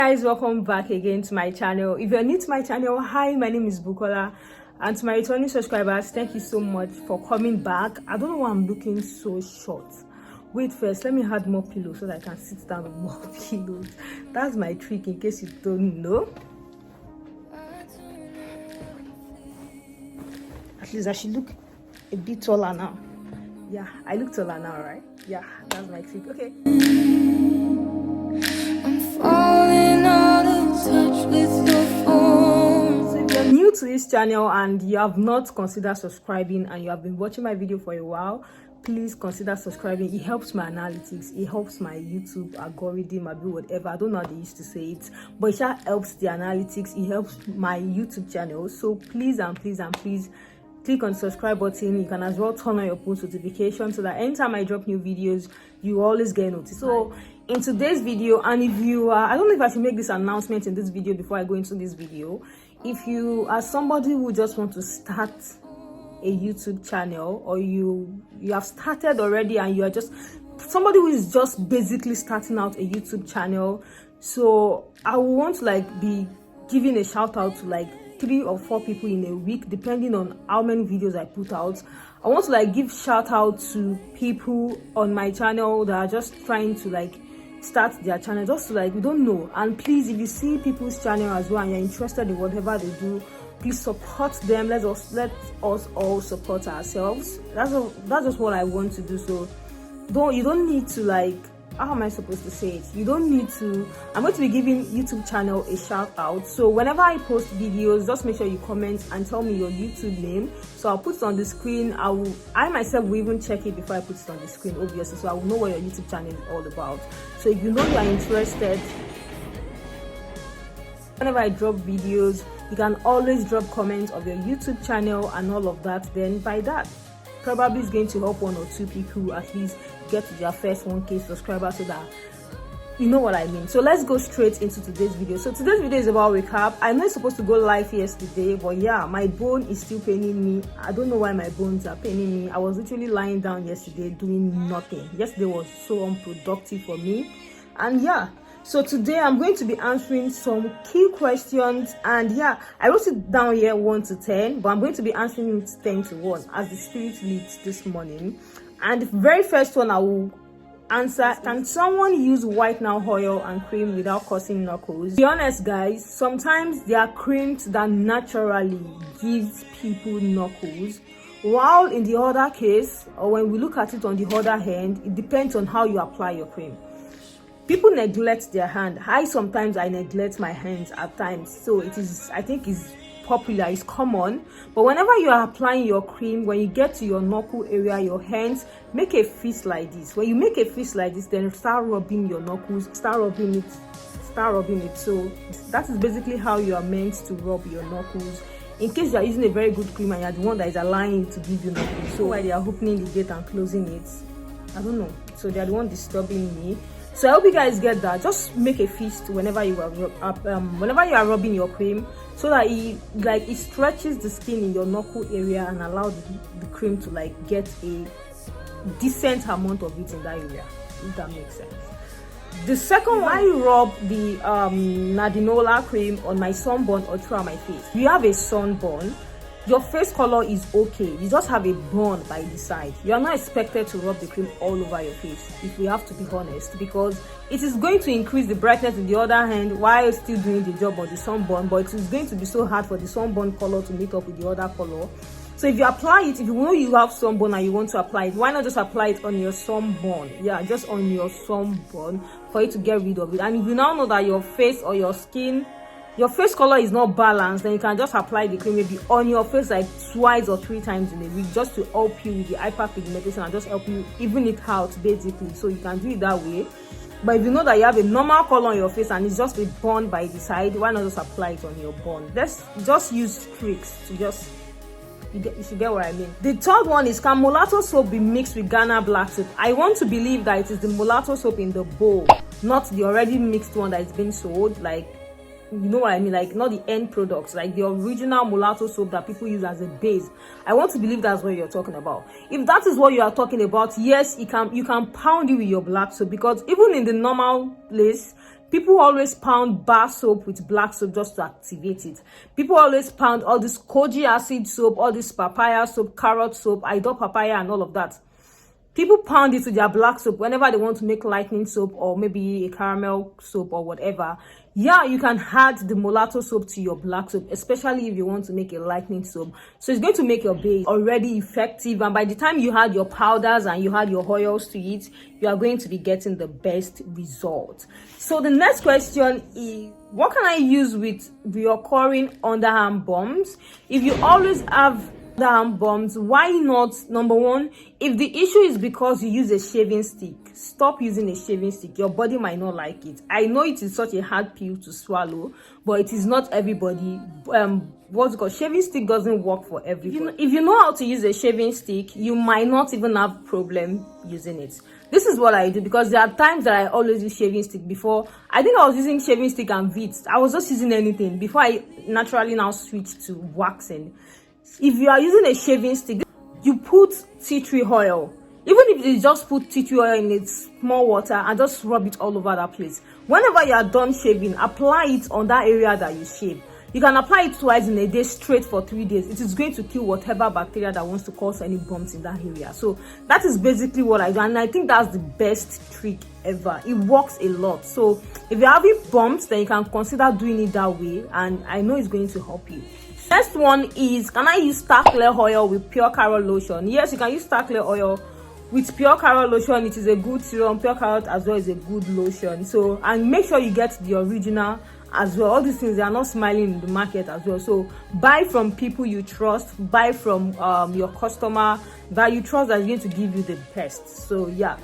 Guys, welcome back again to my channel. If you're new to my channel, hi, my name is Bukola, and to my returning subscribers, thank you so much for coming back. I don't know why I'm looking so short. Wait, first let me add more pillows so that I can sit down with more pillows. That's my trick, in case you don't know. At least I should look a bit taller now. Yeah, I look taller now, right? Yeah, that's my trick. Okay. So if you're new to this channel and you have not considered subscribing and you have been watching my video for a while, please consider subscribing. It helps my analytics, it helps my YouTube algorithm, maybe whatever. I don't know how they used to say it, but it just helps the analytics, it helps my YouTube channel. So please and please and please click on the subscribe button. You can as well turn on your post notifications so that anytime I drop new videos, you always get noticed. So in today's video, and if you are, I don't know if I should make this announcement in this video before I go into this video. If you are somebody who just want to start a YouTube channel, or you have started already and you are just somebody who is just basically starting out a YouTube channel, so I want to be giving a shout out to 3 or 4 people in a week, depending on how many videos I put out. I want to give shout out to people on my channel that are just trying to start their channel, just to we don't know. And please, if you see people's channel as well and you're interested in whatever they do, please support them. Let us all support ourselves. That's just what I want to do. So you don't need to how am I supposed to say it? You don't need to. I'm going to be giving YouTube channel a shout out. So whenever I post videos, just make sure you comment and tell me your YouTube name. So I'll put it on the screen. I myself will even check it before I put it on the screen, obviously. So I will know what your YouTube channel is all about. So if you know you are interested, whenever I drop videos, you can always drop comments of your YouTube channel and all of that. Then by that, probably it's going to help 1 or 2 people at least get to their first 1K subscribers, so that you know what I mean. So let's go straight into today's video. So today's video is about recap. I know it's supposed to go live yesterday, but yeah, my bone is still paining me. I don't know why my bones are paining me. I was literally lying down yesterday doing nothing. Yesterday was so unproductive for me. And yeah, so today I'm going to be answering some key questions, and yeah, I wrote it down here 1 to 10, but I'm going to be answering it 10 to 1 as the spirit leads this morning. And the very first one I will answer: can someone use whitening oil and cream without causing knuckles? To be honest, guys, sometimes there are creams that naturally gives people knuckles, while in the other case, or when we look at it on the other hand, it depends on how you apply your cream. People neglect their hand. Sometimes I neglect my hands at times, so I think it's popular, it's common. But whenever you are applying your cream, when you get to your knuckle area, your hands, make a fist like this. When you make a fist like this, then start rubbing your knuckles, start rubbing it. So that is basically how you are meant to rub your knuckles, in case you are using a very good cream and you are the one that is allowing it to give you knuckles. So while they are opening the gate and closing it, I don't know, so they are the one disturbing me. So I hope you guys get that. Just make a fist whenever you are rubbing your cream, so that it stretches the skin in your knuckle area and allow the cream to get a decent amount of it in that area, if that makes sense. The second one, I rub the Nadinola cream on my sunburn or throughout my face. If you have a sunburn, your face color is okay, you just have a burn by the side, you are not expected to rub the cream all over your face, if we have to be honest, because it is going to increase the brightness in the other hand while still doing the job of the sunburn, but it is going to be so hard for the sunburn color to meet up with the other color. So if you apply it, if you know you have sunburn and you want to apply it, why not just apply it on your sunburn? Yeah, just on your sunburn, for it to get rid of it. And if you now know that your face or your skin, your face color is not balanced, then you can just apply the cream maybe on your face 2 or 3 times in a week, just to help you with the hyperpigmentation and just help you even it out basically. So you can do it that way. But if you know that you have a normal color on your face and it's just a burn by the side, why not just apply it on your burn? Let's just use tricks to just, you should get what I mean. The third one is, can mulatto soap be mixed with Ghana black soap? I want to believe that it is the mulatto soap in the bowl, not the already mixed one that is being sold. You know what I mean, not the end products, the original mulatto soap that people use as a base. I want to believe that's what you're talking about. If that is what you are talking about, yes, you can pound it with your black soap, because even in the normal place, People always pound bar soap with black soap just to activate it. People always pound all this koji acid soap, all this papaya soap, carrot soap, idol papaya and all of that. People pound it to their black soap whenever they want to make lightning soap or maybe a caramel soap or whatever. Yeah, you can add the mulatto soap to your black soap, especially if you want to make a lightning soap. So it's going to make your base already effective, and by the time you add your powders and you add your oils to it, you are going to be getting the best result. So the next question is, what can I use with reoccurring underarm bumps? If you always have underarm bumps, why not? Number one, if the issue is because you use a shaving stick, stop using a shaving stick. Your body might not like it. I know it is such a hard pill to swallow, but it is not everybody. What's it called? Shaving stick doesn't work for everybody. If you know how to use a shaving stick, you might not even have problem using it. This is what I do, because there are times that I always use shaving stick. Before, I think I was using shaving stick and Vits. I was just using anything before I naturally now switched to waxing. If you are using a shaving stick, you put tea tree oil. Even if you just put tea tree oil in a small water and just rub it all over that place. Whenever you are done shaving, apply it on that area that you shave. You can apply it twice in a day, straight for 3 days. It is going to kill whatever bacteria that wants to cause any bumps in that area. So that is basically what I do, and I think that's the best trick ever. It works a lot. So if you're having bumps, then you can consider doing it that way, and I know it's going to help you. Next one is, can I use star clear oil with pure carrot lotion? Yes, you can use star clear oil with pure carrot lotion. It is a good serum. Pure carrot as well is a good lotion. So, and make sure you get the original as well. All these things, they are not smiling in the market as well. So buy from people you trust, buy from your customer that you trust that is going to give you the best. So yeah.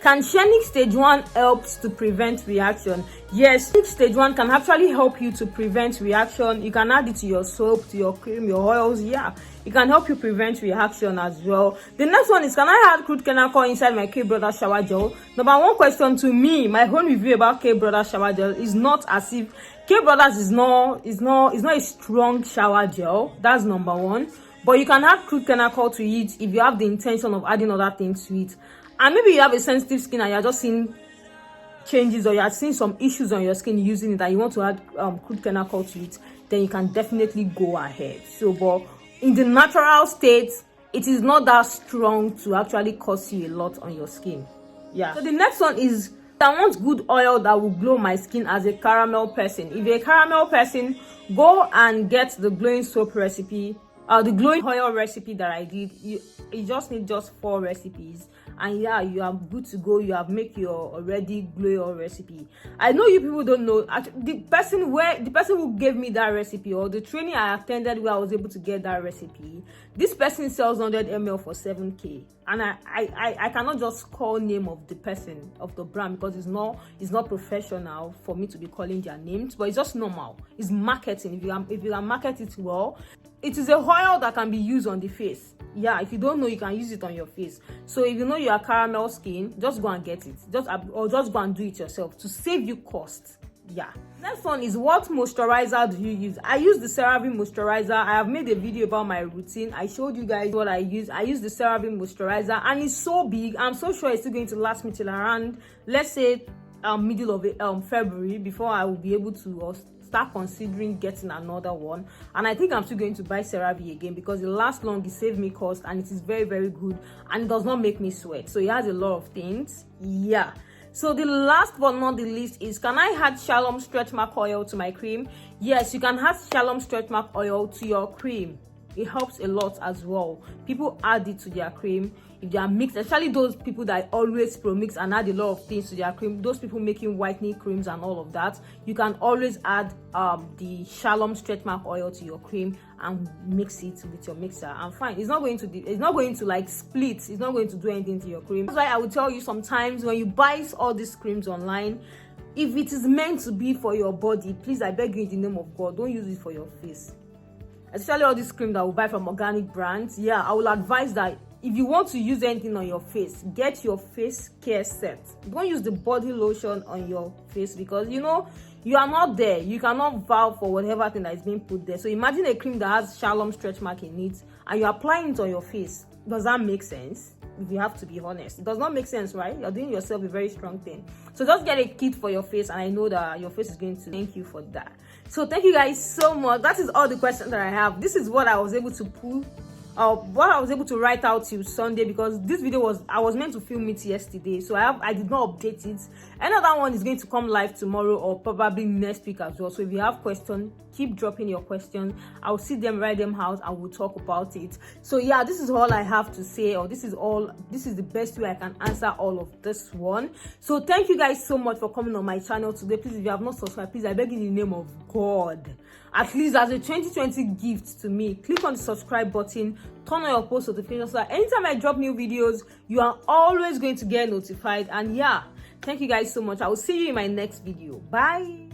Can Shenic stage 1 helps to prevent reaction? Yes, stage 1 can actually help you to prevent reaction. You can add it to your soap, to your cream, your oils. Yeah, it can help you prevent reaction as well. The next one is, can I add crude kenako inside my K Brother shower gel? Number one question to me, my own review about K Brother shower gel is not as if K Brothers is not a strong shower gel. That's number one. But you can add crude kenako to it if you have the intention of adding other things to it. And maybe you have a sensitive skin and you're just seeing changes, or you're seeing some issues on your skin using it, and you want to add crude kenako to it, then you can definitely go ahead. So, but in the natural state, it is not that strong to actually cause you a lot on your skin. Yeah. So the next one is, I want good oil that will glow my skin as a caramel person. If you're a caramel person, go and get the glowing soap recipe. The glowing oil recipe that I did, you just need just 4 recipes, and yeah, you are good to go. You have make your already glowing oil recipe. I know you people don't know. The person who gave me that recipe, or the training I attended where I was able to get that recipe, this person sells 100 ml for 7K, and I cannot just call name of the person, of the brand, because it's not professional for me to be calling their names, but it's just normal. It's marketing. If you can market it well. It is a oil that can be used on the face. Yeah, if you don't know, you can use it on your face. So if you know you are caramel skin, just go and get it. Just go and do it yourself to save you cost. Yeah. Next one is, what moisturizer do you use? I use the CeraVe moisturizer. I have made a video about my routine. I showed you guys what I use. I use the CeraVe moisturizer, and it's so big. I'm so sure it's still going to last me till around, let's say, middle of February, before I will be able to start considering getting another one. And I think I'm still going to buy CeraVe again, because it lasts long, it saves me cost, and it is very, very good, and it does not make me sweat. So it has a lot of things. Yeah. So the last but not the least is, can I add Shalom stretch mark oil to my cream? Yes, you can add Shalom stretch mark oil to your cream. It helps a lot as well. People add it to their cream if they are mixed, especially those people that always pro-mix and add a lot of things to their cream. Those people making whitening creams and all of that, you can always add the Shalom stretch mark oil to your cream and mix it with your mixer, and fine. It's not going to like split. It's not going to do anything to your cream. That's why I will tell you, sometimes when you buy all these creams online, if it is meant to be for your body, please, I beg you in the name of God, don't use it for your face. Especially all this cream that we buy from organic brands. Yeah, I will advise that if you want to use anything on your face, get your face care set. Don't use the body lotion on your face, because you know you are not there. You cannot vouch for whatever thing that is being put there. So imagine a cream that has Shalom stretch mark in it, and you're applying it on your face. Does that make sense? if you have to be honest. It does not make sense, right? You're doing yourself a very strong thing. So just get a kit for your face, and I know that your face is going to thank you for that. So thank you guys so much. That is all the questions that I have. This is what I was able to pull, what I was able to write out till Sunday, because this video I was meant to film it yesterday, so I did not update it. Another one is going to come live tomorrow or probably next week as well. So if you have questions, keep dropping your questions. I'll see them, write them out, and we'll talk about it. So yeah, this is all I have to say, or this is the best way I can answer all of this one. So thank you guys so much for coming on my channel today. Please, if you have not subscribed, please, I beg in the name of God, at least as a 2020 gift to me, click on the subscribe button, turn on your post notifications so that anytime I drop new videos, you are always going to get notified. And yeah, thank you guys so much. I will see you in my next video. Bye.